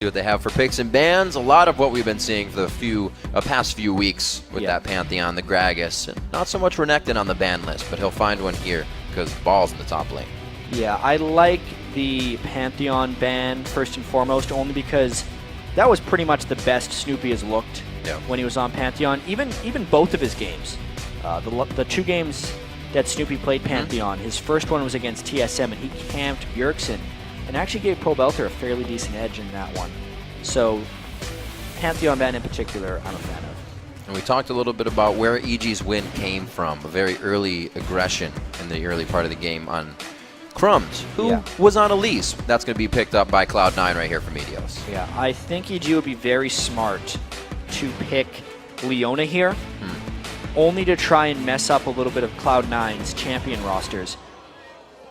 what they have for picks and bans. A lot of what we've been seeing for the past few weeks with that Pantheon, the Gragas. And not so much Renekton on the ban list, but he'll find one here because Ball's in the top lane. Yeah, I like the Pantheon ban first and foremost, only because that was pretty much the best Snoopy has looked when he was on Pantheon. Even both of his games. The 2 games that Snoopy played Pantheon, his first one was against TSM, and he camped Bjergsen and actually gave Pobelter a fairly decent edge in that one. So, Pantheon ban in particular, I'm a fan of. And we talked a little bit about where EG's win came from, a very early aggression in the early part of the game on Crumbs, who was on a lease. That's going to be picked up by Cloud9 right here from Meteos. Yeah, I think EG would be very smart to pick Leona here, only to try and mess up a little bit of Cloud9's champion rosters.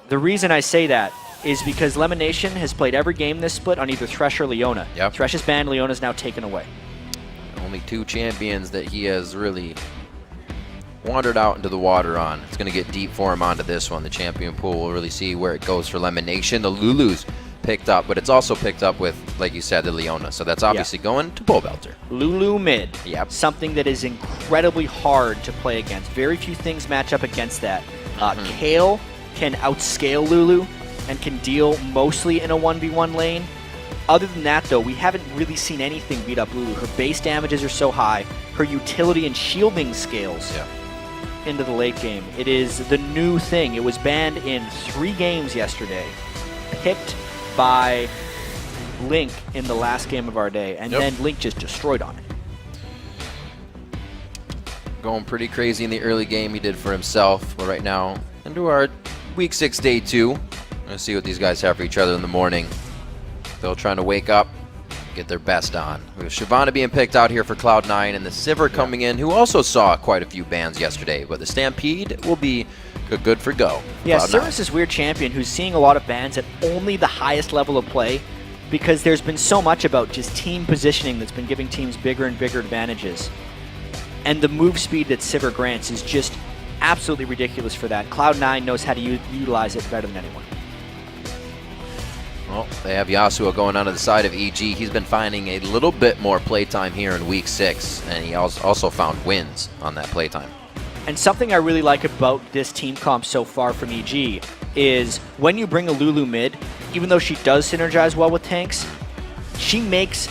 The reason I say that is because Lemonation has played every game this split on either Thresh or Leona. Thresh is banned, Leona's now taken away. Only 2 champions that he has really wandered out into the water on. It's going to get deep for him onto this one. The champion pool, we'll really see where it goes for Lemonation. The Lulu's picked up, but it's also picked up with, like you said, the Leona. So that's obviously going to Pobelter. Lulu mid. Something that is incredibly hard to play against. Very few things match up against that. Kayle can outscale Lulu and can deal mostly in a 1v1 lane. Other than that, though, we haven't really seen anything beat up Lulu. Her base damages are so high. Her utility and shielding scales into the late game. It is the new thing. It was banned in 3 games yesterday. Picked by Link in the last game of our day, and then Link just destroyed on it. Going pretty crazy in the early game he did for himself. But right now, into our Week 6 Day 2. Let's see what these guys have for each other in the morning. They're trying to wake up, get their best on. We have Shyvana being picked out here for Cloud9, and the Sivir coming in, who also saw quite a few bans yesterday. But the Stampede will be good for go. Yeah, Sivir is this weird champion who's seeing a lot of bans at only the highest level of play, because there's been so much about just team positioning that's been giving teams bigger and bigger advantages. And the move speed that Sivir grants is just absolutely ridiculous for that. Cloud9 knows how to utilize it better than anyone. Well, they have Yasuo going onto the side of EG. He's been finding a little bit more playtime here in Week 6, and he also found wins on that playtime. And something I really like about this team comp so far from EG is when you bring a Lulu mid, even though she does synergize well with tanks, she makes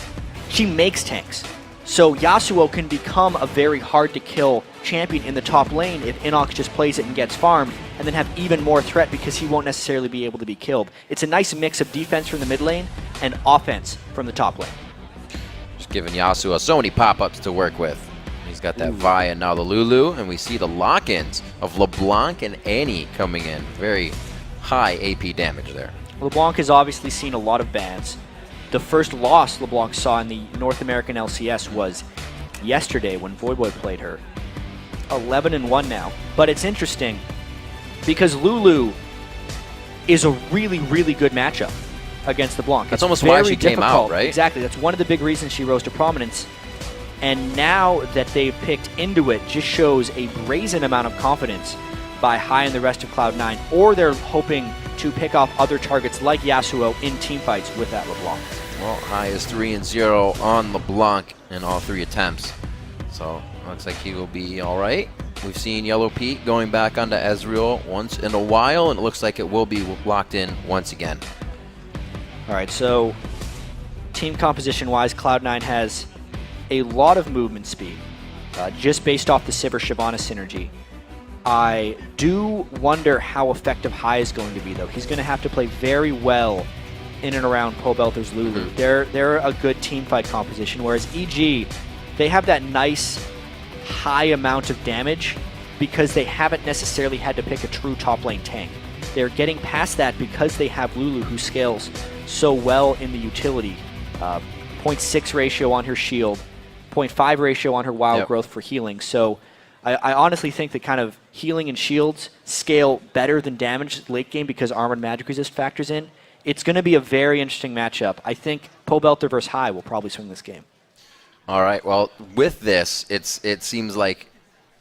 tanks. So Yasuo can become a very hard-to-kill champion in the top lane if Inox just plays it and gets farmed, and then have even more threat because he won't necessarily be able to be killed. It's a nice mix of defense from the mid lane and offense from the top lane. Just giving Yasuo so many pop-ups to work with. He's got that Vi and now the Lulu, and we see the lock-ins of LeBlanc and Annie coming in. Very high AP damage there. LeBlanc has obviously seen a lot of bans. The first loss LeBlanc saw in the North American LCS was yesterday when Voyboy played her. 11-1 now. But it's interesting because Lulu is a really, really good matchup against LeBlanc. That's almost why she came out, right? Exactly. That's one of the big reasons she rose to prominence. And now that they've picked into it, just shows a brazen amount of confidence by High and the rest of Cloud9, or they're hoping to pick off other targets like Yasuo in teamfights with that LeBlanc. Well, High is 3-0 on LeBlanc in all 3 attempts. So, looks like he will be all right. We've seen Yellow Pete going back onto Ezreal once in a while, and it looks like it will be locked in once again. All right, so team composition-wise, Cloud9 has a lot of movement speed, just based off the Sivir-Shyvana synergy. I do wonder how effective High is going to be, though. He's going to have to play very well in and around Pobelter's Lulu. They're a good teamfight composition, whereas EG, they have that nice high amount of damage because they haven't necessarily had to pick a true top lane tank. They're getting past that because they have Lulu, who scales so well in the utility. 0.6 ratio on her shield, 0.5 ratio on her wild growth for healing. So I honestly think that kind of healing and shields scale better than damage late game because Armored Magic Resist factors in. It's going to be a very interesting matchup. I think Pobelter versus High will probably swing this game. All right, well, with this, it seems like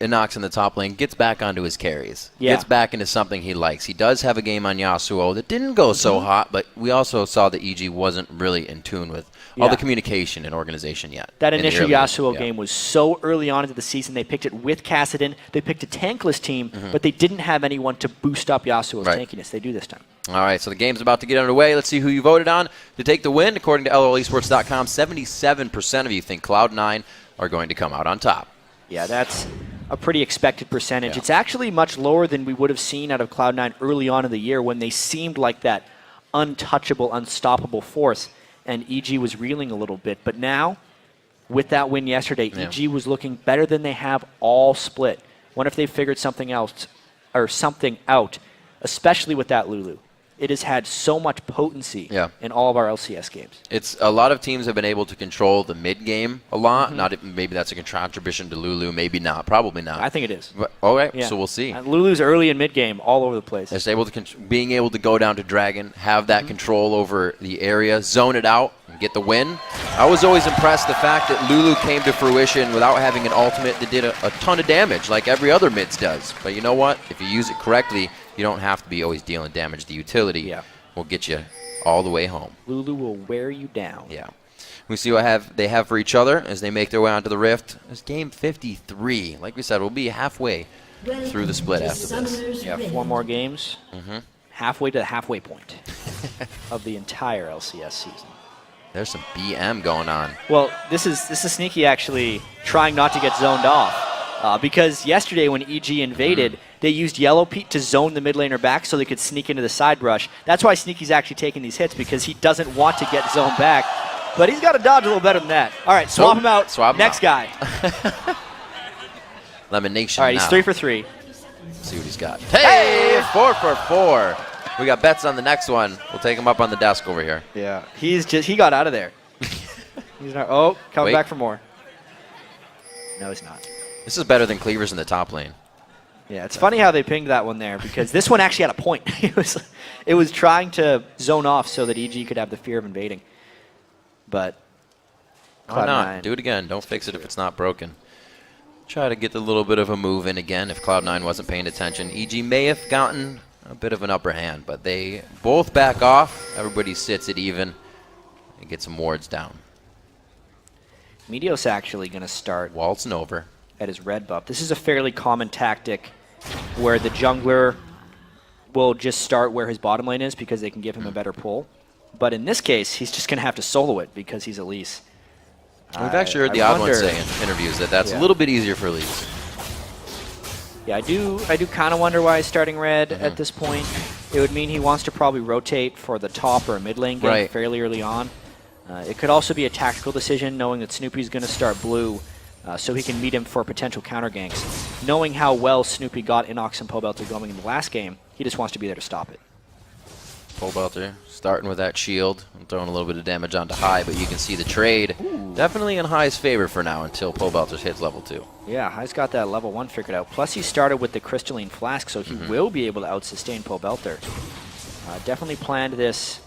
Inox in the top lane, gets back onto his carries. Yeah. Gets back into something he likes. He does have a game on Yasuo that didn't go so hot, but we also saw that EG wasn't really in tune with all the communication and organization yet. That initial Yasuo yeah. game was so early on into the season. They picked it with Kassadin. They picked a tankless team, but they didn't have anyone to boost up Yasuo's tankiness. They do this time. All right, so the game's about to get underway. Let's see who you voted on to take the win. According to LOLesports.com, 77% of you think Cloud9 are going to come out on top. Yeah, that's a pretty expected percentage. It's actually much lower than we would have seen out of Cloud9 early on in the year when they seemed like that untouchable, unstoppable force, and EG was reeling a little bit. But now, with that win yesterday, EG was looking better than they have all split. Wonder if they figured something else or something out, especially with that Lulu. It has had so much potency in all of our LCS games. It's a lot of teams have been able to control the mid game a lot. Not maybe that's a contribution to Lulu, maybe not, probably not. I think it is. But, all right, so we'll see. Lulu's early and mid game all over the place. It's able to being able to go down to Dragon, have that control over the area, zone it out, and get the win. I was always impressed the fact that Lulu came to fruition without having an ultimate that did a ton of damage like every other mids does. But you know what? If you use it correctly, you don't have to be always dealing damage. The utility will get you all the way home. Lulu will wear you down. Yeah. We see what they have for each other as they make their way onto the Rift. It's game 53. Like we said, we'll be halfway through the split after this. Yeah, 4 more games. Halfway to the halfway point of the entire LCS season. There's some BM going on. Well, this is Sneaky actually trying not to get zoned off. Because yesterday when EG invaded, they used Yellow Pete to zone the mid laner back so they could sneak into the side rush. That's why Sneaky's actually taking these hits, because he doesn't want to get zoned back. But he's got to dodge a little better than that. All right, swap him out. Next guy. Lemonation. All right, he's 3 for 3. Let's see what he's got. Hey, 4 for 4. We got bets on the next one. We'll take him up on the desk over here. Yeah, he got out of there. He's not. Oh, coming back for more. No, he's not. This is better than Cleavers in the top lane. Yeah, it's funny how they pinged that one there, because this one actually had a point. It was trying to zone off so that EG could have the fear of invading. But why not? Do it again. Don't fix it if it's not broken. Try to get a little bit of a move in again if Cloud9 wasn't paying attention. EG may have gotten a bit of an upper hand, but they both back off. Everybody sits it even and get some wards down. Meteos actually going to start waltzing over at his red buff. This is a fairly common tactic where the jungler will just start where his bottom lane is because they can give him a better pull. But in this case, he's just going to have to solo it because he's Elise. We've actually heard the odd one say in interviews that that's a little bit easier for Elise. Yeah, I do kind of wonder why he's starting red at this point. It would mean he wants to probably rotate for the top or a mid lane game fairly early on. It could also be a tactical decision, knowing that Snoopy's going to start blue so he can meet him for potential counter ganks. Knowing how well Snoopy got Inox and Pobelter going in the last game, he just wants to be there to stop it. Pobelter starting with that shield and throwing a little bit of damage onto High, but you can see the trade definitely in High's favor for now until Pobelter hits level 2. Yeah, High's got that level 1 figured out. Plus he started with the Crystalline Flask, so he will be able to out-sustain Pobelter. Definitely planned this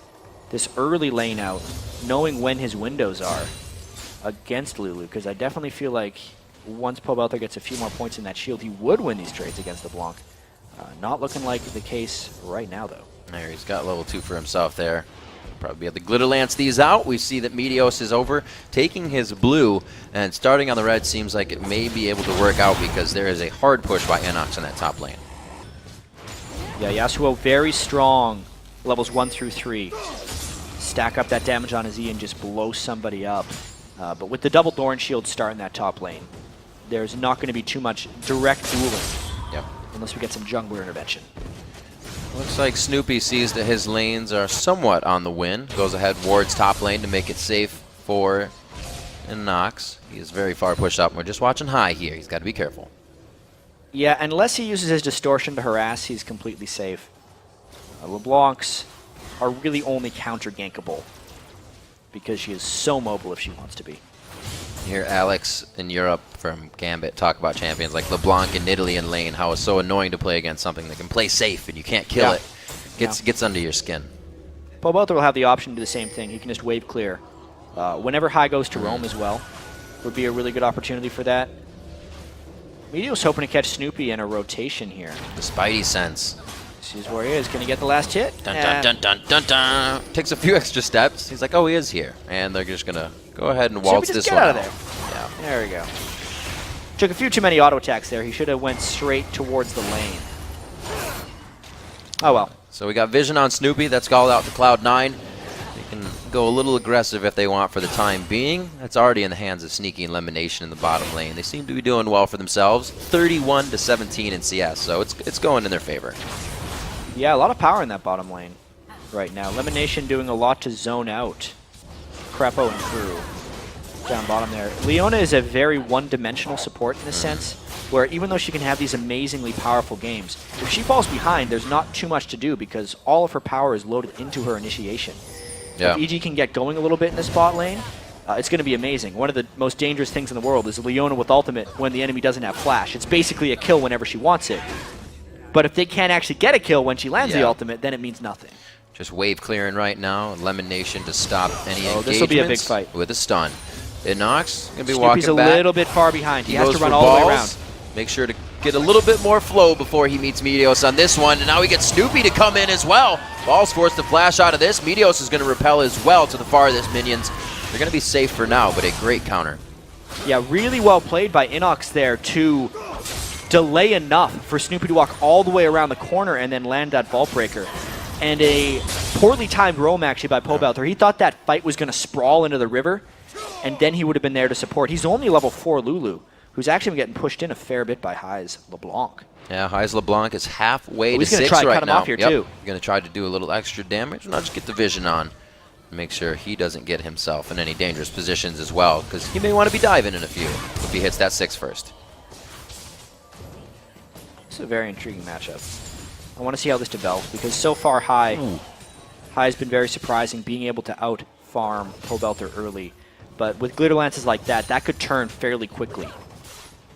early lane out, knowing when his windows are against Lulu, because I definitely feel like once Pobelter gets a few more points in that shield, he would win these trades against the Blanc. Not looking like the case right now, though. There, he's got level 2 for himself there. Probably be able to glitter lance these out. We see that Meteos is over, taking his blue, and starting on the red seems like it may be able to work out because there is a hard push by Inox in that top lane. Yeah, Yasuo very strong, levels 1 through 3. Stack up that damage on his E and just blow somebody up. But with the double Doran shield starting that top lane, there's not going to be too much direct dueling unless we get some jungler intervention. Looks like Snoopy sees that his lanes are somewhat on the win. Goes ahead, wards top lane to make it safe for Inox. He is very far pushed up. We're just watching High here. He's got to be careful. Yeah, unless he uses his distortion to harass, he's completely safe. LeBlancs are really only counter-gankable because she is so mobile if she wants to be. You hear Alex in Europe from Gambit talk about champions like LeBlanc and Nidalee in lane, how it's so annoying to play against something that can play safe and you can't kill it. Gets under your skin. Pobelter will have the option to do the same thing. He can just wave clear. Whenever High goes to roam as well, would be a really good opportunity for that. Meteo's hoping to catch Snoopy in a rotation here. The Spidey sense. Sees where he is. Can he get the last hit? Dun, dun, dun, dun, dun, dun. Takes a few extra steps. He's like, oh, he is here. And they're just going to go ahead and waltz this one out of out. there. Yeah. There we go. Took a few too many auto attacks there. He should have went straight towards the lane. Oh, well. So we got vision on Snoopy. That's called out to Cloud9. They can go a little aggressive if they want for the time being. That's already in the hands of Sneaky and Lemonation in the bottom lane. They seem to be doing well for themselves. 31-17 in CS, so it's going in their favor. Yeah, a lot of power in that bottom lane right now. Lemonation doing a lot to zone out Crepo and crew down bottom there. Leona is a very one-dimensional support in a sense, where even though she can have these amazingly powerful games, if she falls behind, there's not too much to do because all of her power is loaded into her initiation. Yeah. If EG can get going a little bit in the spot lane, it's going to be amazing. One of the most dangerous things in the world is Leona with ultimate when the enemy doesn't have flash. It's basically a kill whenever she wants it. But if they can't actually get a kill when she lands the ultimate, then it means nothing. Just wave clearing right now. Lemonation to stop any engagements. This will be a big fight. With a stun. Inox going to be Snoopy's walking back. a little bit far behind. He has to run for all the way balls. around. Make sure to get a little bit more flow before he meets Meteos on this one. And now we get Snoopy to come in as well. Ball's forced to flash out of this. Meteos is going to repel as well to the farthest minions. They're going to be safe for now, but a great counter. Yeah, really well played by Inox there to delay enough for Snoopy to walk all the way around the corner and then land that Vault Breaker. And a poorly timed roam actually by Pobelter. He thought that fight was going to sprawl into the river, and then he would have been there to support. He's only level 4 Lulu, who's actually been getting pushed in a fair bit by Heiz LeBlanc. Yeah, Heiz LeBlanc is halfway to 6 right now. He's going to try to cut him off here, too. Going to try to do a little extra damage. Not just get the vision on. Make sure he doesn't get himself in any dangerous positions as well, because he may want to be diving in a few if he hits that 6 first. This is a very intriguing matchup. I want to see how this develops, because so far High has been very surprising, being able to out-farm Pobelter early. But with glitter lances like that, that could turn fairly quickly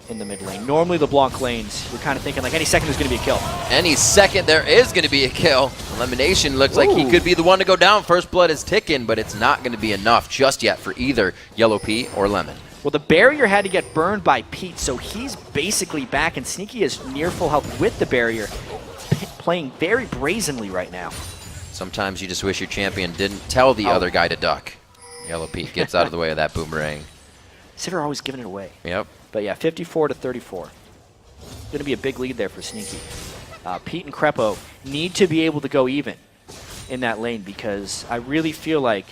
in the mid lane. Normally the Blanc lanes, you're kind of thinking like any second there's going to be a kill. Any second there is going to be a kill. Elimination looks like he could be the one to go down. First blood is ticking, but it's not going to be enough just yet for either Yellow Pea or Lemon. Well, the barrier had to get burned by Pete, so he's basically back, and Sneaky is near full health with the barrier, playing very brazenly right now. Sometimes you just wish your champion didn't tell the other guy to duck. Yellow Pete gets out of the way of that boomerang. Sivir always giving it away. Yep. But yeah, 54-34. Going to be a big lead there for Sneaky. Pete and Crepo need to be able to go even in that lane, because I really feel like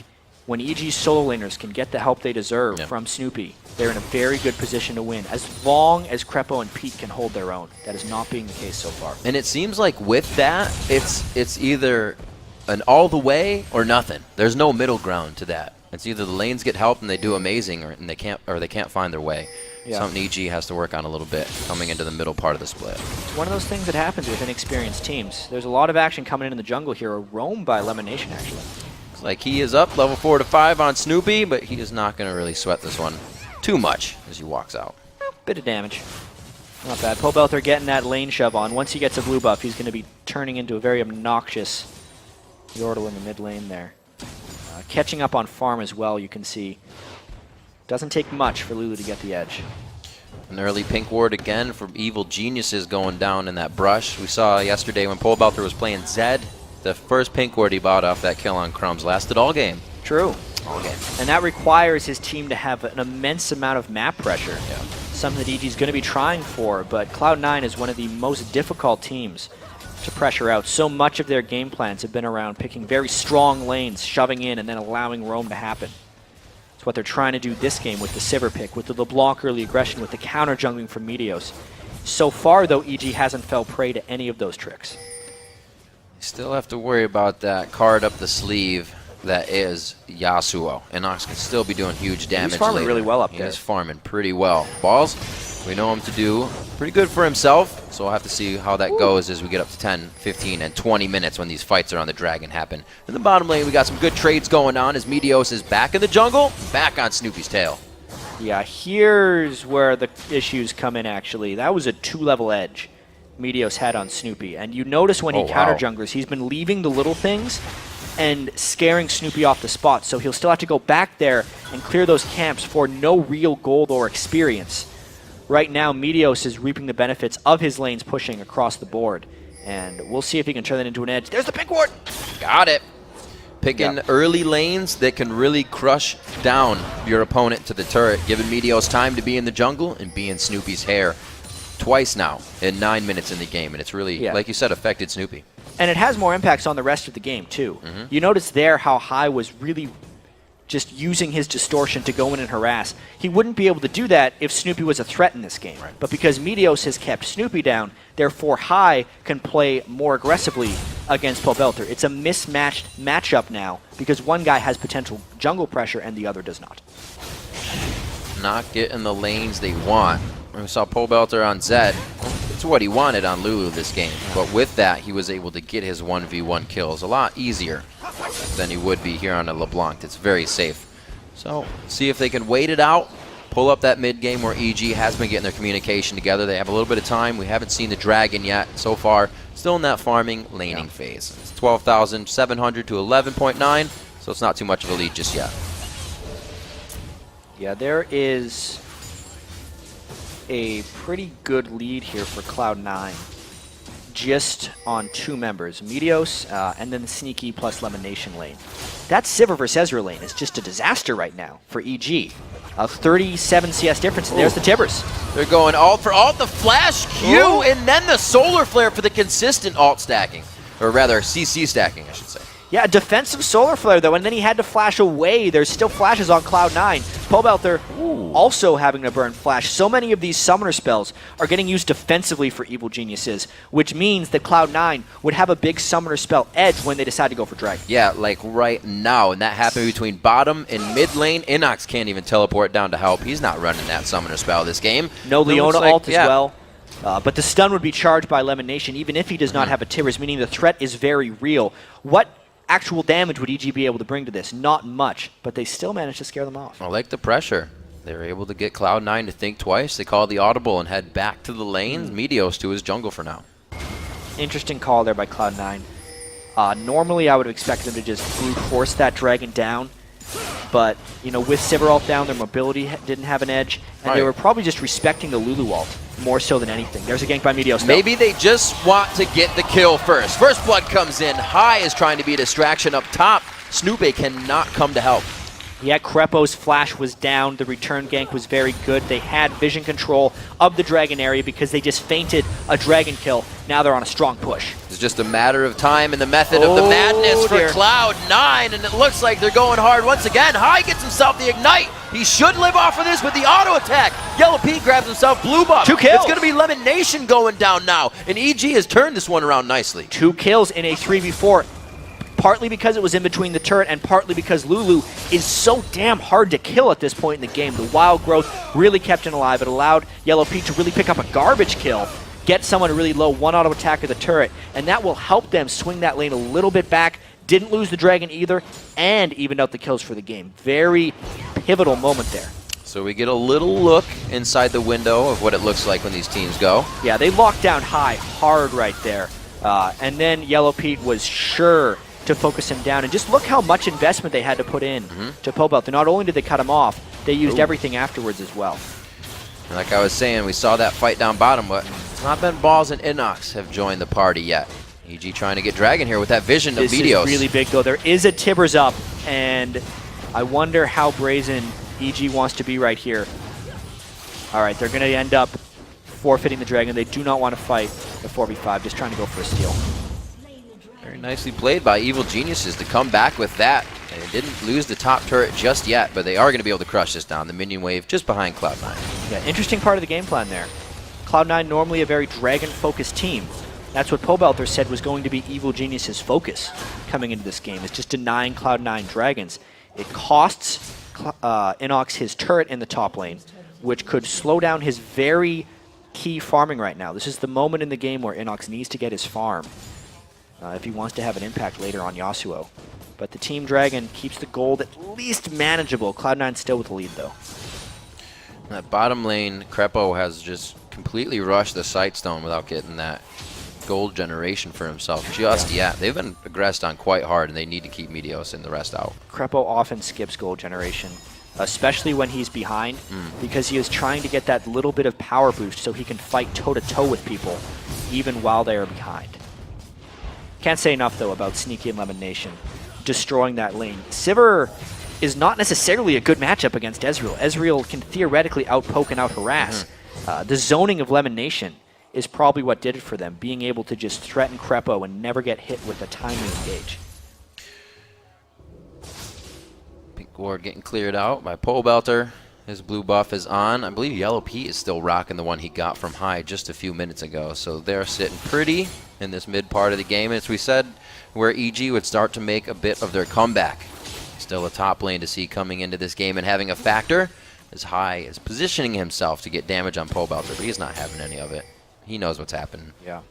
when EG's solo laners can get the help they deserve from Snoopy, they're in a very good position to win, as long as Crepo and Pete can hold their own. That is not being the case so far. And it seems like with that, it's either an all the way or nothing. There's no middle ground to that. It's either the lanes get help and they do amazing, or they can't find their way. Yeah. Something EG has to work on a little bit coming into the middle part of the split. It's one of those things that happens with inexperienced teams. There's a lot of action coming in the jungle here. A roam by Elimination, actually. Looks like he is up level 4 to 5 on Snoopy, but he is not going to really sweat this one too much as he walks out. Bit of damage. Not bad. Pobelter getting that lane shove on. Once he gets a blue buff, he's going to be turning into a very obnoxious Yordle in the mid lane there. Catching up on farm as well, you can see. Doesn't take much for Lulu to get the edge. An early pink ward again from Evil Geniuses going down in that brush. We saw yesterday when Pobelter was playing Zed, the first pink ward he bought off that kill on Crumbs lasted all game. True. All game. And that requires his team to have an immense amount of map pressure. Yeah. Something that EG's going to be trying for, but Cloud9 is one of the most difficult teams to pressure out. So much of their game plans have been around picking very strong lanes, shoving in, and then allowing roam to happen. It's what they're trying to do this game with the Sivir pick, with the LeBlanc early aggression, with the counter jungling from Meteos. So far, though, EG hasn't fell prey to any of those tricks. You still have to worry about that card up the sleeve that is Yasuo. Inox can still be doing huge damage. He's farming really well up there. He's farming pretty well. Balls, we know him to do pretty good for himself, so we'll have to see how that goes as we get up to 10, 15, and 20 minutes when these fights around the dragon happen. In the bottom lane, we got some good trades going on as Meteos is back in the jungle, back on Snoopy's tail. Yeah, here's where the issues come in, actually. That was a 2-level edge Meteos had on Snoopy. And you notice when he counter junglers, he's been leaving the little things and scaring Snoopy off the spot. So he'll still have to go back there and clear those camps for no real gold or experience. right now Meteos is reaping the benefits of his lanes pushing across the board. And we'll see if he can turn that into an edge. There's the pink ward! Got it. Picking early lanes that can really crush down your opponent to the turret, giving Meteos time to be in the jungle and be in Snoopy's hair twice now in 9 minutes in the game. And it's really, like you said, affected Snoopy. And it has more impacts on the rest of the game, too. You notice there how High was really just using his distortion to go in and harass. He wouldn't be able to do that if Snoopy was a threat in this game. But because Meteos has kept Snoopy down, therefore High can play more aggressively against Pobelter. It's a mismatched matchup now because one guy has potential jungle pressure and the other does not. Not getting the lanes they want. We saw Pobelter on Zed. It's what he wanted on Lulu this game. But with that, he was able to get his 1v1 kills a lot easier than he would be here on a LeBlanc. It's very safe. So, see if they can wait it out, pull up that mid game where EG has been getting their communication together. They have a little bit of time. We haven't seen the Dragon yet so far. Still in that farming, laning phase. It's 12,700 to 11.9, so it's not too much of a lead just yet. Yeah, there is a pretty good lead here for Cloud9. Just on 2 members, Meteos and then the Sneaky plus Lemonation lane. That Sivir versus Ezreal lane is just a disaster right now for EG. 37 CS difference, and there's the Tibbers. They're going alt for alt, the flash Q, and then the solar flare for the consistent alt stacking. Or rather, CC stacking, I should say. Yeah, a defensive solar flare though, and then he had to flash away. There's still flashes on Cloud9. Pobelter also having to burn flash. So many of these summoner spells are getting used defensively for Evil Geniuses, which means that Cloud9 would have a big summoner spell edge when they decide to go for Dragon. Yeah, like right now, and that happened between bottom and mid lane. Inox can't even teleport down to help. He's not running that summoner spell this game. No Leona ult as well. But the stun would be charged by Lemonation, even if he does not have a Tibbers, meaning the threat is very real. What actual damage would EG be able to bring to this? Not much, but they still managed to scare them off. I like the pressure. They were able to get Cloud9 to think twice. They call the audible and head back to the lanes. Meteos to his jungle for now. Interesting call there by Cloud9. Normally, I would have expected them to just brute force that dragon down. But, you know, with Sivir ult down, their mobility didn't have an edge. And they were probably just respecting the Lulu ult more so than anything. There's a gank by Meteos. Maybe they just want to get the kill first. First blood comes in. High is trying to be a distraction up top. Snoopy cannot come to help. Yeah, Krepo's flash was down. The return gank was very good. They had vision control of the dragon area because they just feinted a dragon kill. Now they're on a strong push. It's just a matter of time and the method of the madness for Cloud9, and it looks like they're going hard once again. High gets himself the ignite. He should live off of this with the auto attack. Yellow Pete grabs himself blue buff. 2 kills. It's going to be Lemonation going down now, and EG has turned this one around nicely. 2 kills in a 3v4. Partly because it was in between the turret and partly because Lulu is so damn hard to kill at this point in the game. The wild growth really kept him alive. It allowed Yellow Pete to really pick up a garbage kill, get someone really low, 1 auto attack of the turret, and that will help them swing that lane a little bit back. Didn't lose the dragon either, and evened out the kills for the game. Very pivotal moment there. So we get a little look inside the window of what it looks like when these teams go. Yeah, they locked down High hard right there. And then Yellow Pete was sure to focus him down. And just look how much investment they had to put in to Pobelter. Not only did they cut him off, they used everything afterwards as well. Like I was saying, we saw that fight down bottom, but it's not been Balls and Inox have joined the party yet. EG trying to get Dragon here with that vision of Meteos. This is really big, though. There is a Tibbers up, and I wonder how brazen EG wants to be right here. All right, they're going to end up forfeiting the Dragon. They do not want to fight the 4v5, just trying to go for a steal. Very nicely played by Evil Geniuses to come back with that. They didn't lose the top turret just yet, but they are going to be able to crush this down. The minion wave just behind Cloud9. Yeah, interesting part of the game plan there. Cloud9 normally a very Dragon-focused team. That's what Pobelter said was going to be Evil Genius's focus coming into this game, is just denying Cloud9 Dragons. It costs Inox his turret in the top lane, which could slow down his very key farming right now. This is the moment in the game where Inox needs to get his farm if he wants to have an impact later on Yasuo. But the Team Dragon keeps the gold at least manageable. Cloud9 still with the lead, though. That bottom lane, Krepo has just completely rushed the Sightstone without getting that gold generation for himself just yet. They've been aggressed on quite hard, and they need to keep Meteos and the rest out. Krepo often skips gold generation. especially when he's behind, because he is trying to get that little bit of power boost so he can fight toe-to-toe with people, even while they are behind. Can't say enough, though, about Sneaky and Lemon Nation destroying that lane. Sivir is not necessarily a good matchup against Ezreal. Ezreal can theoretically outpoke and out-harass. The zoning of Lemon Nation is probably what did it for them, being able to just threaten Krepo and never get hit with a timely engage. Pink ward getting cleared out by Pole Belter. His blue buff is on. I believe Yellow Pete is still rocking the one he got from High just a few minutes ago. So they're sitting pretty in this mid part of the game. As we said, where EG would start to make a bit of their comeback. Still a top lane to see coming into this game and having a factor. As High is positioning himself to get damage on Pole Belter, but he's not having any of it. He knows what's happening. Yeah.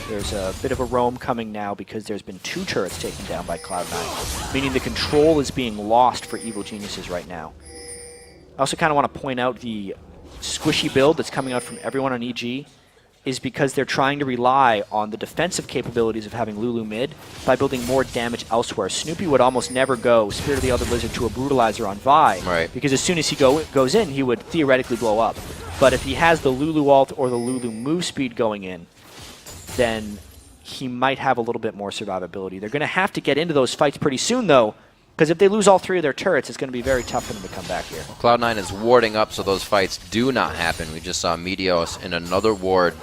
There's a bit of a roam coming now because there's been 2 turrets taken down by Cloud9, meaning the control is being lost for Evil Geniuses right now. I also kind of want to point out the squishy build that's coming out from everyone on EG is because they're trying to rely on the defensive capabilities of having Lulu mid by building more damage elsewhere. Snoopy would almost never go Spirit of the Elder Lizard to a Brutalizer on Vi, right, because as soon as he goes in, he would theoretically blow up. But if he has the Lulu ult or the Lulu move speed going in, then he might have a little bit more survivability. They're going to have to get into those fights pretty soon, though, because if they lose all 3 of their turrets, it's going to be very tough for them to come back here. Cloud9 is warding up so those fights do not happen. We just saw Meteos in another ward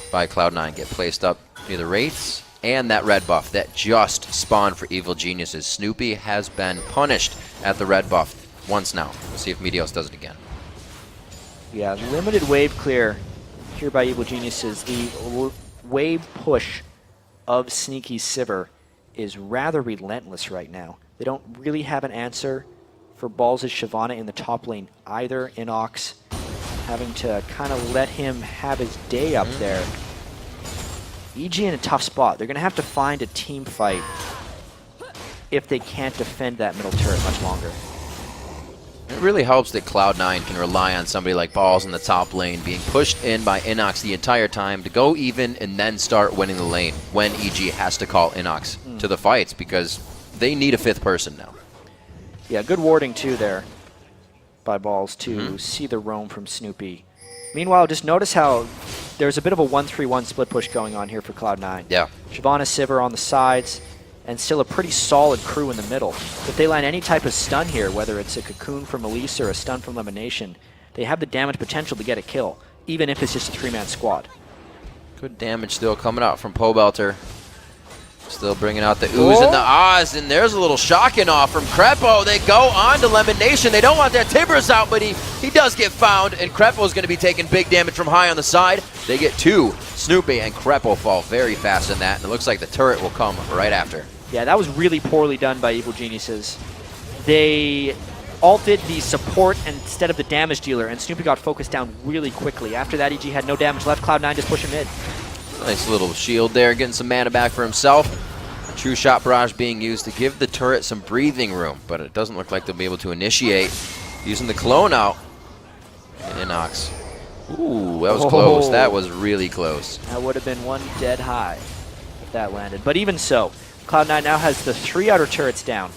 by Cloud9 get placed up near the Wraiths and that red buff that just spawned for Evil Geniuses. Snoopy has been punished at the red buff once now. We'll see if Meteos does it again. Yeah, limited wave clear here by Evil Geniuses. The wave push of Sneaky Sivir is rather relentless right now. They don't really have an answer for Balls' Shyvana in the top lane either. Inox having to kind of let him have his day up there. EG in a tough spot. They're going to have to find a team fight if they can't defend that middle turret much longer. It really helps that Cloud9 can rely on somebody like Balls in the top lane being pushed in by Inox the entire time to go even and then start winning the lane when EG has to call Inox to the fights because they need a 5th person now. Yeah, good warding too there by Balls to see the roam from Snoopy. Meanwhile, just notice how there's a bit of a 1-3-1 split push going on here for Cloud9. Yeah. Shyvana, Sivir on the sides, and still a pretty solid crew in the middle. If they land any type of stun here, whether it's a cocoon from Elise or a stun from Lemonation, they have the damage potential to get a kill, even if it's just a 3-man squad. Good damage still coming out from Pole Belter. Still bringing out the oohs and the ahs, and there's a little shocking off from Krepo. They go on to Lemonation. They don't want that Timbers out, but he does get found, and Krepo's going to be taking big damage from High on the side. They get 2. Snoopy and Krepo fall very fast in that, and it looks like the turret will come right after. Yeah, that was really poorly done by Evil Geniuses. They ulted the support instead of the damage dealer, and Snoopy got focused down really quickly. After that, EG had no damage left. Cloud9 just pushing mid. Nice little shield there, getting some mana back for himself. A true shot barrage being used to give the turret some breathing room, but it doesn't look like they'll be able to initiate using the clone out. And Inox. Ooh, that was close. That was really close. That would have been 1 dead High if that landed. But even so, Cloud9 now has the 3 outer turrets down.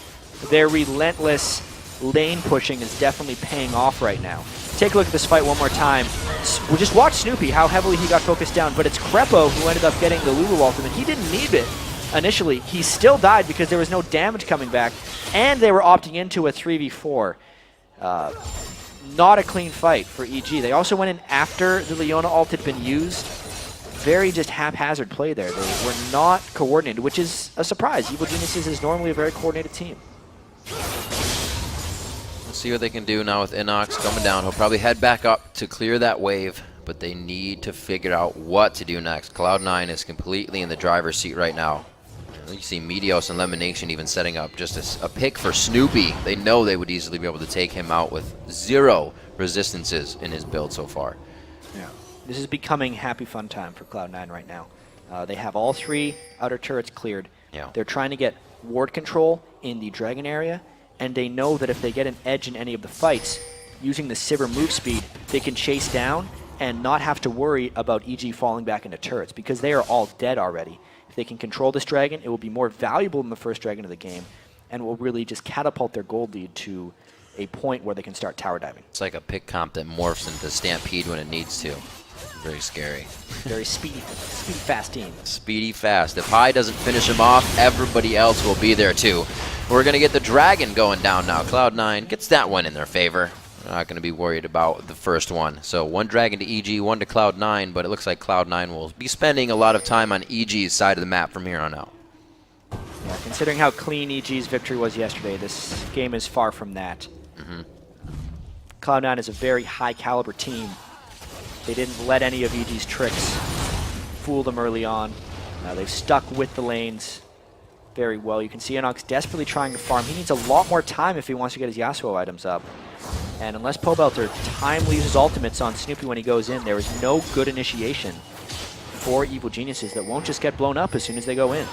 Their relentless lane pushing is definitely paying off right now. Take a look at this fight one more time. We'll just watch Snoopy, how heavily he got focused down, but it's Krepo who ended up getting the Lulu ultimate. He didn't need it initially. He still died because there was no damage coming back, and they were opting into a 3v4. Not a clean fight for EG. They also went in after the Leona ult had been used. Very just haphazard play there. They were not coordinated, which is a surprise. Evil Geniuses is normally a very coordinated team. See what they can do now with Inox coming down. He'll probably head back up to clear that wave, but they need to figure out what to do next. Cloud9 is completely in the driver's seat right now. You see Meteos and Lemonation even setting up just a pick for Snoopy. They know they would easily be able to take him out with 0 resistances in his build so far. Yeah, this is becoming happy fun time for Cloud9 right now. They have all 3 outer turrets cleared. Yeah. They're trying to get ward control in the dragon area, and they know that if they get an edge in any of the fights, using the Sivir move speed, they can chase down and not have to worry about EG falling back into turrets because they are all dead already. If they can control this dragon, it will be more valuable than the first dragon of the game and will really just catapult their gold lead to a point where they can start tower diving. It's like a pick comp that morphs into Stampede when it needs to. Very scary. Very speedy, fast team. Speedy, fast. If High doesn't finish him off, everybody else will be there too. We're going to get the Dragon going down now. Cloud9 gets that one in their favor. We're not going to be worried about the first one. So one Dragon to EG, one to Cloud9, but it looks like Cloud9 will be spending a lot of time on EG's side of the map from here on out. Yeah, considering how clean EG's victory was yesterday, this game is far from that. Cloud9 is a very high caliber team. They didn't let any of EG's tricks fool them early on. They've stuck with the lanes very well. You can see Inox desperately trying to farm. He needs a lot more time if he wants to get his Yasuo items up. And unless Pobelter timely uses ultimates on Snoopy when he goes in, there is no good initiation for Evil Geniuses that won't just get blown up as soon as they go in.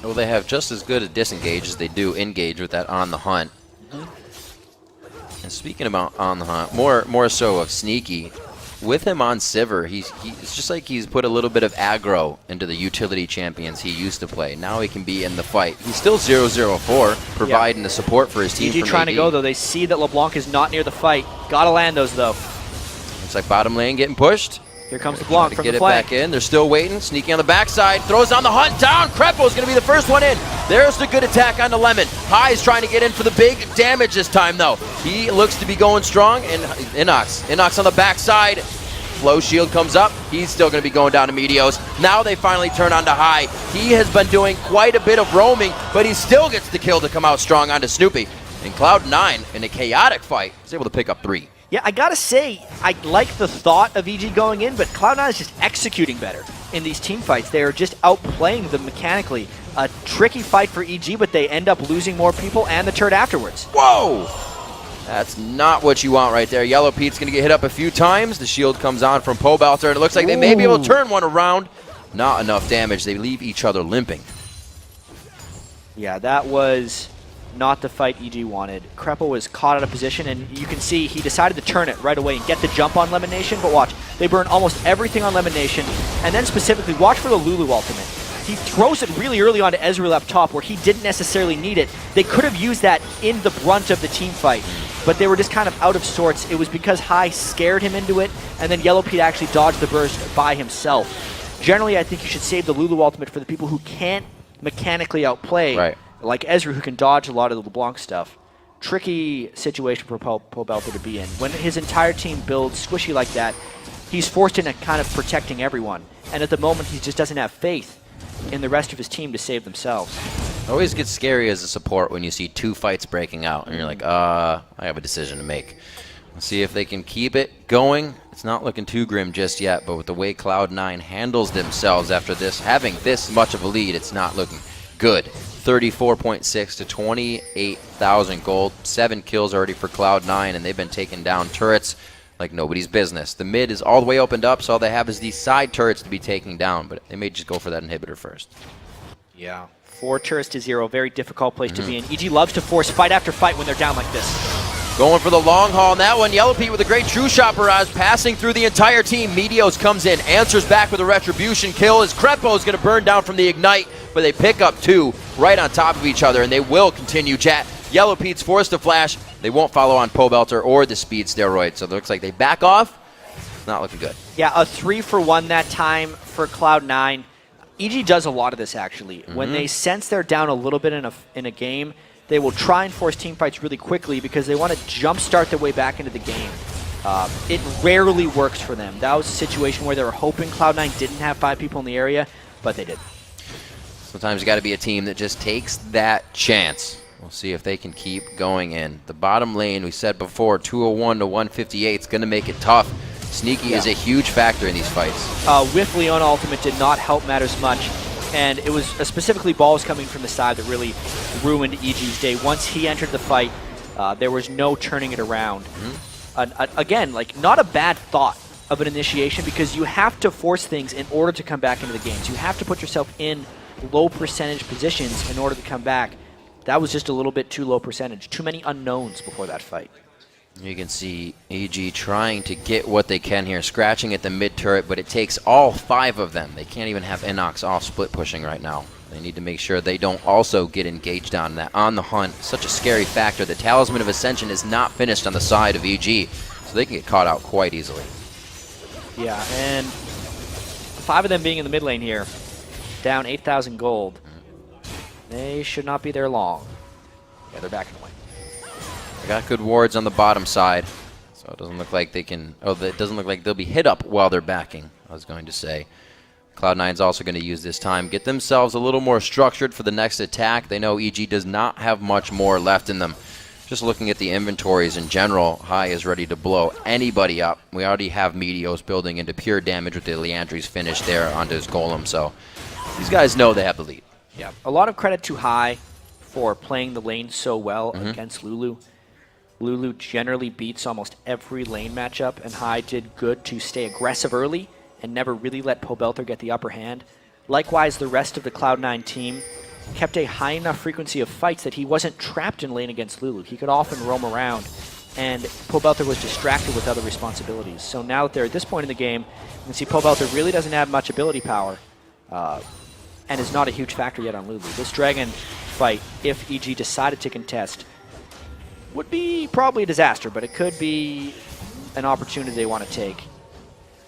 Well, they have just as good a disengage as they do engage with that on the hunt. And speaking about on the hunt, more so of Sneaky, with him on Sivir, it's just like he's put a little bit of aggro into the utility champions he used to play. Now he can be in the fight. He's still 0-0-4, providing the support for his team. EG trying to go, though. They see that LeBlanc is not near the fight. Gotta land those, though. Looks like bottom lane getting pushed. Here comes LeBlanc from the Get flank. it back in. They're still waiting. Sneaky on the backside. Throws on the hunt down. Krepo's going to be the first one in. There's the good attack on the Lemon. High's trying to get in for the big damage this time, though. He looks to be going strong. And Inox on the backside. Flow shield comes up. He's still going to be going down to Meteos. Now they finally turn on to High. He has been doing quite a bit of roaming, but he still gets the kill to come out strong onto Snoopy. And Cloud9, in a chaotic fight, is able to pick up 3. Yeah, I gotta say, I like the thought of EG going in, but Cloud9 is just executing better in these team fights. They are just outplaying them mechanically. A tricky fight for EG, but they end up losing more people and the turret afterwards. Whoa! That's not what you want right there. Yellow Pete's going to get hit up a few times. The shield comes on from Pobelter, and it looks like they may be able to turn one around. Not enough damage. They leave each other limping. Yeah, that was not the fight EG wanted. Krepo was caught out of position, and you can see he decided to turn it right away and get the jump on Lemon Nation, but watch. They burn almost everything on Lemon Nation, and then specifically, watch for the Lulu ultimate. He throws it really early onto Ezreal up top where he didn't necessarily need it. They could have used that in the brunt of the team fight, but they were just kind of out of sorts. It was because High scared him into it, and then Yellow Pete actually dodged the burst by himself. Generally, I think you should save the Lulu ultimate for the people who can't mechanically outplay, like Ezreal, who can dodge a lot of the LeBlanc stuff. Tricky situation for Pobelter to be in. When his entire team builds squishy like that, he's forced into kind of protecting everyone. And at the moment, he just doesn't have faith in the rest of his team to save themselves. It always gets scary as a support when you see 2 fights breaking out, and you're like, I have a decision to make. Let's see if they can keep it going. It's not looking too grim just yet, but with the way Cloud9 handles themselves after this, having this much of a lead, it's not looking good. 34.6 to 28,000 gold. 7 kills already for Cloud9, and they've been taking down turrets like nobody's business. The mid is all the way opened up, so all they have is these side turrets to be taking down, but they may just go for that inhibitor first. Yeah. 4 turrets to 0, very difficult place to be in. EG loves to force fight after fight when they're down like this. Going for the long haul on that one. Yellow Pete with a great true shot barrage, passing through the entire team. Meteos comes in, answers back with a retribution kill as Krepo is going to burn down from the Ignite, but they pick up 2 right on top of each other, and they will continue chat. Yellow Pete's forced to flash. They won't follow on Pobelter or the speed steroid, so it looks like they back off. Not looking good. Yeah, a 3-for-1 that time for Cloud9. EG does a lot of this, actually. When they sense they're down a little bit in a game, they will try and force team fights really quickly because they want to jumpstart their way back into the game. It rarely works for them. That was a situation where they were hoping Cloud9 didn't have 5 people in the area, but they did. Sometimes you got to be a team that just takes that chance. We'll see if they can keep going in. The bottom lane, we said before, 201 to 158 is going to make it tough. Sneaky is a huge factor in these fights. With Leona ultimate did not help matters much, and it was specifically balls coming from the side that really ruined EG's day. Once he entered the fight, there was no turning it around. Again, like, not a bad thought of an initiation because you have to force things in order to come back into the games. You have to put yourself in low percentage positions in order to come back. That was just a little bit too low percentage. Too many unknowns before that fight. You can see EG trying to get what they can here, scratching at the mid turret, but it takes all 5 of them. They can't even have Inox off split pushing right now. They need to make sure they don't also get engaged on that. On the hunt, such a scary factor. The Talisman of Ascension is not finished on the side of EG, so they can get caught out quite easily. Yeah, and 5 of them being in the mid lane here, down 8,000 gold. They should not be there long. Yeah, they're backing away. They got good wards on the bottom side, so it doesn't look like they can. Oh, it doesn't look like they'll be hit up while they're backing, I was going to say. Cloud9's also going to use this time, get themselves a little more structured for the next attack. They know EG does not have much more left in them. Just looking at the inventories in general, High is ready to blow anybody up. We already have Meteos building into pure damage with the Leandri's finish there onto his Golem, so these guys know they have the lead. Yeah, a lot of credit to High for playing the lane so well against Lulu. Lulu generally beats almost every lane matchup, and High did good to stay aggressive early and never really let Pobelter get the upper hand. Likewise, the rest of the Cloud9 team kept a high enough frequency of fights that he wasn't trapped in lane against Lulu. He could often roam around, and Pobelter was distracted with other responsibilities. So now that they're at this point in the game, you can see Pobelter really doesn't have much ability power and is not a huge factor yet on Lulu. This Dragon fight, if EG decided to contest, would be probably a disaster, but it could be an opportunity they want to take.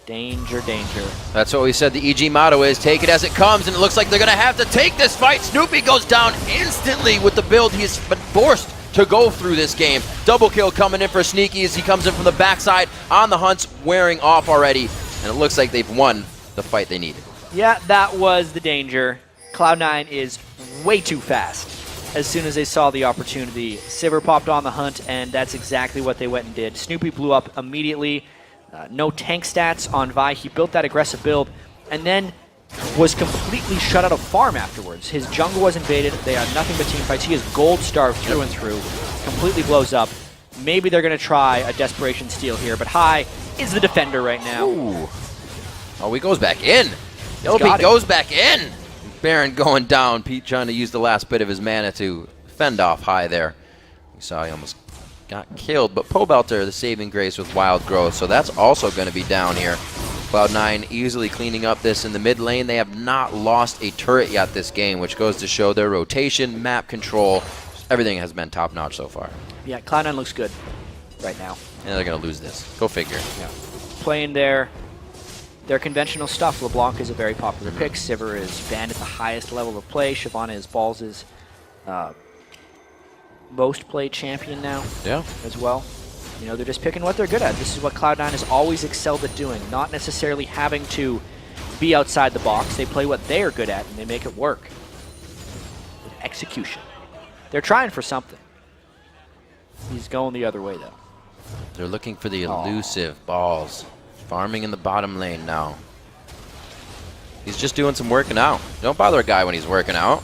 Danger, danger. That's what we said the EG motto is, take it as it comes, and it looks like they're going to have to take this fight. Snoopy goes down instantly with the build he's been forced to go through this game. Double kill coming in for Sneaky as he comes in from the backside on the hunts, wearing off already, and it looks like they've won the fight they needed. Yeah, that was the danger. Cloud9 is way too fast. As soon as they saw the opportunity, Sivir popped on the hunt, and that's exactly what they went and did. Snoopy blew up immediately. No tank stats on Vi. He built that aggressive build, and then was completely shut out of farm afterwards. His jungle was invaded. They had nothing but team fights. He is gold starved through and through. Completely blows up. Maybe they're going to try a desperation steal here, but High is the defender right now. Ooh. Oh, he goes back in. LB goes back in. Baron going down. Pete trying to use the last bit of his mana to fend off High there. We saw he almost got killed, but Pobelter, the saving grace with Wild Growth, so that's also going to be down here. Cloud9 easily cleaning up this in the mid lane. They have not lost a turret yet this game, which goes to show their rotation, map control, everything has been top-notch so far. Yeah, Cloud9 looks good right now. And they're going to lose this. Go figure. Yeah. Playing their conventional stuff. LeBlanc is a very popular pick. Sivir is banned at the highest level of play. Shyvana is Balls' most played champion now as well. You know, they're just picking what they're good at. This is what Cloud9 has always excelled at doing, not necessarily having to be outside the box. They play what they are good at, and they make it work. With execution. They're trying for something. He's going the other way, though. They're looking for the elusive Balls. Farming in the bottom lane now. He's just doing some working out. Don't bother a guy when he's working out.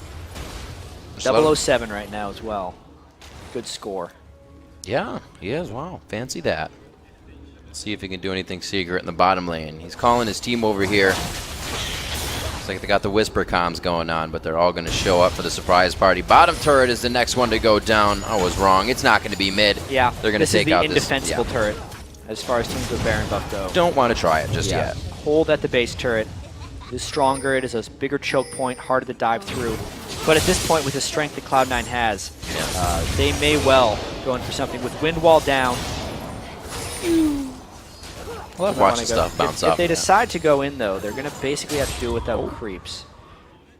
007 right now as well. Good score. Yeah, he is. Wow, fancy that. Let's see if he can do anything secret in the bottom lane. He's calling his team over here. Looks like they got the whisper comms going on, but they're all going to show up for the surprise party. Bottom turret is the next one to go down. I was wrong. It's not going to be mid. Yeah, they're going to take out this. This is the indefensible turret as far as teams with Baron buff go. Don't want to try it just yet. Hold at the base turret. It is stronger. It is a bigger choke point, harder to dive through. But at this point, with the strength that Cloud9 has, they may well go in for something. With wind wall down, We'll watch the stuff bounce up. If they decide to go in, though, they're going to basically have to do it without creeps.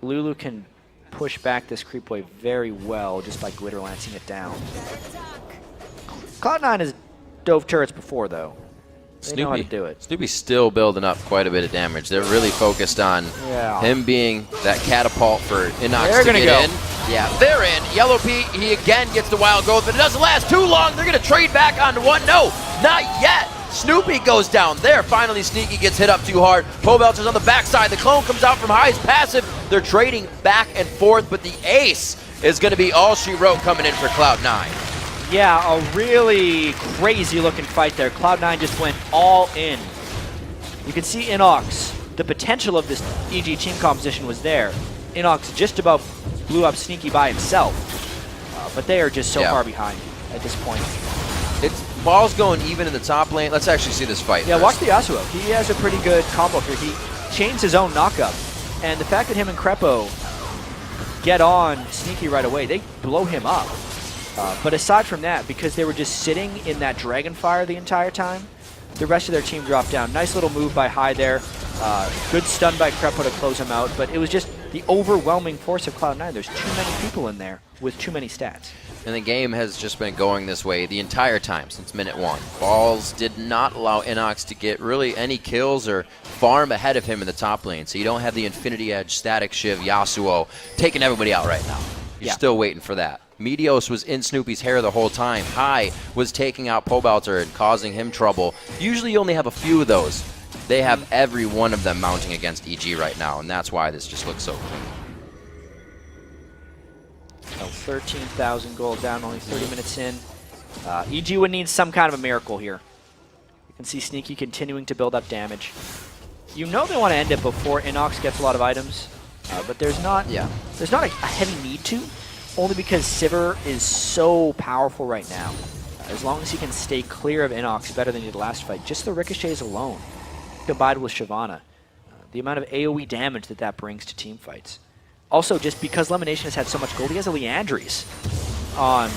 Lulu can push back this creep wave very well just by glitter lancing it down. Cloud9 has dove turrets before, though. They know how to do it. Snoopy's still building up quite a bit of damage. They're really focused on him being that catapult for Inox to get in. Yeah, they're in. Yellow Pete, he again gets the Wild Growth, but it doesn't last too long. They're going to trade back onto one. No, not yet. Snoopy goes down there. Finally, Sneaky gets hit up too hard. Pobelter's on the backside. The clone comes out from High's passive. They're trading back and forth, but the ace is going to be all she wrote coming in for Cloud9. Yeah, a really crazy-looking fight there. Cloud9 just went all in. You can see Inox. The potential of this EG team composition was there. Inox just about blew up Sneaky by himself. But they are just so far behind at this point. It's Ball's going even in the top lane. Let's actually see this fight. Yeah, first. watch the Yasuo. He has a pretty good combo here. He chains his own knockup. And the fact that him and Crepo get on Sneaky right away, they blow him up. But aside from that, because they were just sitting in that Dragon Fire the entire time, the rest of their team dropped down. Nice little move by High there. Good stun by Crepo to close him out. But it was just the overwhelming force of Cloud9. There's too many people in there with too many stats. And the game has just been going this way the entire time since minute 1. Balls did not allow Inox to get really any kills or farm ahead of him in the top lane. So you don't have the Infinity Edge, Static Shiv, Yasuo taking everybody out right now. You're still waiting for that. Meteos was in Snoopy's hair the whole time. High was taking out Pobelter and causing him trouble. Usually you only have a few of those. They have every one of them mounting against EG right now, and that's why this just looks so clean. 13,000 gold down, only 30 minutes in. EG would need some kind of a miracle here. You can see Sneaky continuing to build up damage. You know they want to end it before Inox gets a lot of items, but there's not a heavy need to, only because Sivir is so powerful right now. As long as he can stay clear of Inox better than he did last fight, just the ricochets alone, combined with Shyvana, the amount of AoE damage that brings to team fights. Also, just because Lemonation has had so much gold, he has a Leandries on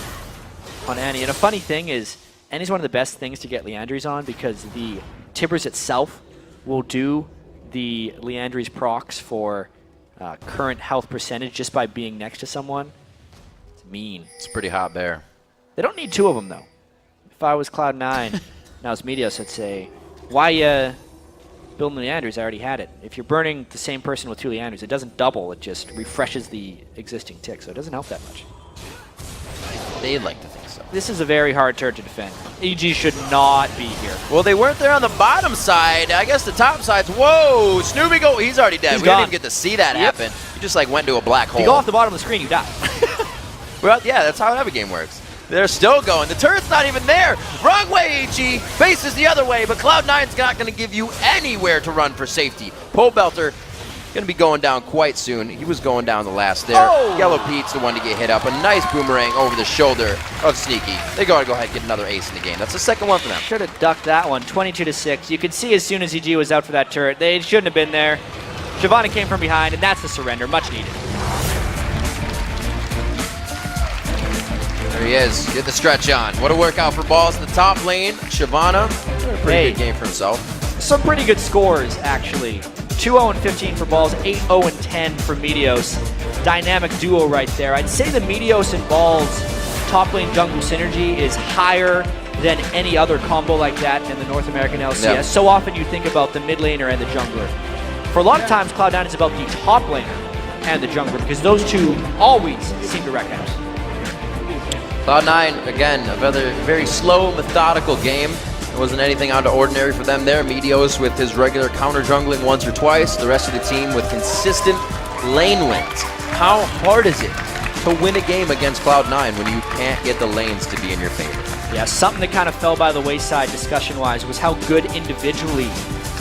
Annie. And a funny thing is, Annie's one of the best things to get Leandries on because the Tibbers itself will do the Leandries procs for current health percentage just by being next to someone. It's mean. It's pretty hot there. They don't need 2 of them, though. If I was Cloud9, now it's Meteos, I'd say, why building Leandries? I already had it. If you're burning the same person with 2 Leandries, it doesn't double. It just refreshes the existing tick, so it doesn't help that much. They'd like to think so. This is a very hard turret to defend. EG should not be here. Well, they weren't there on the bottom side. I guess the top side's, whoa, Snoopy go, he's already dead. We didn't even get to see that happen. He just like went to a black hole. If you go off the bottom of the screen, you die. Well, yeah, that's how every game works. They're still going. The turret's not even there. Wrong way, EG. Faces the other way, but Cloud9's not going to give you anywhere to run for safety. Pobelter going to be going down quite soon. He was going down the last there. Oh! Yellow Pete's the one to get hit up. A nice boomerang over the shoulder of Sneaky. They got to go ahead and get another ace in the game. That's the second one for them. Should have ducked that one. 22-6. You could see as soon as EG was out for that turret, they shouldn't have been there. Shyvana came from behind, and that's the surrender. Much needed. There he is. Get the stretch on. What a workout for Balls in the top lane. Shyvana, pretty good game for himself. Some pretty good scores, actually. 2-0-15 for Balls, 8-0-10 for Meteos. Dynamic duo right there. I'd say the Meteos and Balls top lane jungle synergy is higher than any other combo like that in the North American LCS. Yep. So often you think about the mid laner and the jungler. For a lot of times, Cloud9 is about the top laner and the jungler because those two always seem to wreck house. Cloud9, again, another very slow, methodical game. It wasn't anything out of ordinary for them there. Meteos with his regular counter jungling once or twice. The rest of the team with consistent lane wins. How hard is it to win a game against Cloud9 when you can't get the lanes to be in your favor? Yeah, something that kind of fell by the wayside discussion-wise was how good individually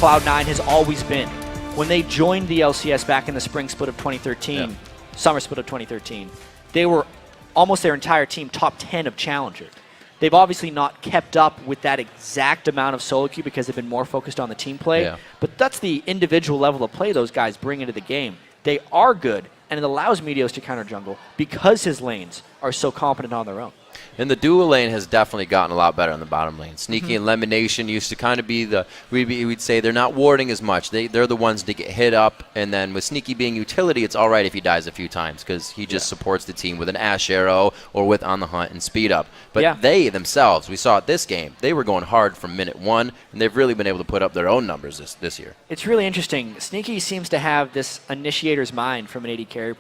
Cloud9 has always been. When they joined the LCS back in the spring split of 2013, summer split of 2013, they were almost their entire team top 10 of Challenger. They've obviously not kept up with that exact amount of solo queue because they've been more focused on the team play, but that's the individual level of play those guys bring into the game. They are good, and it allows Meteos to counter jungle because his lanes are so competent on their own. And the dual lane has definitely gotten a lot better on the bottom lane. Sneaky and Lemonation used to kind of be the, we'd say they're not warding as much. They're the ones to get hit up. And then with Sneaky being utility, it's all right if he dies a few times because he just supports the team with an Ash Arrow or with On the Hunt and speed up. But they themselves, we saw it this game, they were going hard from minute 1, and they've really been able to put up their own numbers this year. It's really interesting. Sneaky seems to have this initiator's mind from an AD carry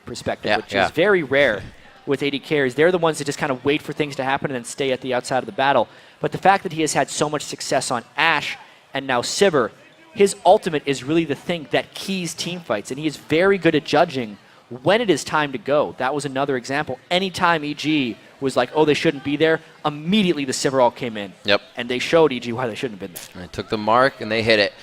perspective, which is very rare. With AD carries, they're the ones that just kind of wait for things to happen and then stay at the outside of the battle. But the fact that he has had so much success on Ashe and now Sivir, his ultimate is really the thing that keys team fights, and he is very good at judging when it is time to go. That was another example. Anytime EG was like, oh, they shouldn't be there, immediately the Sivir all came in. And they showed EG why they shouldn't have been there. And they took the mark and they hit it.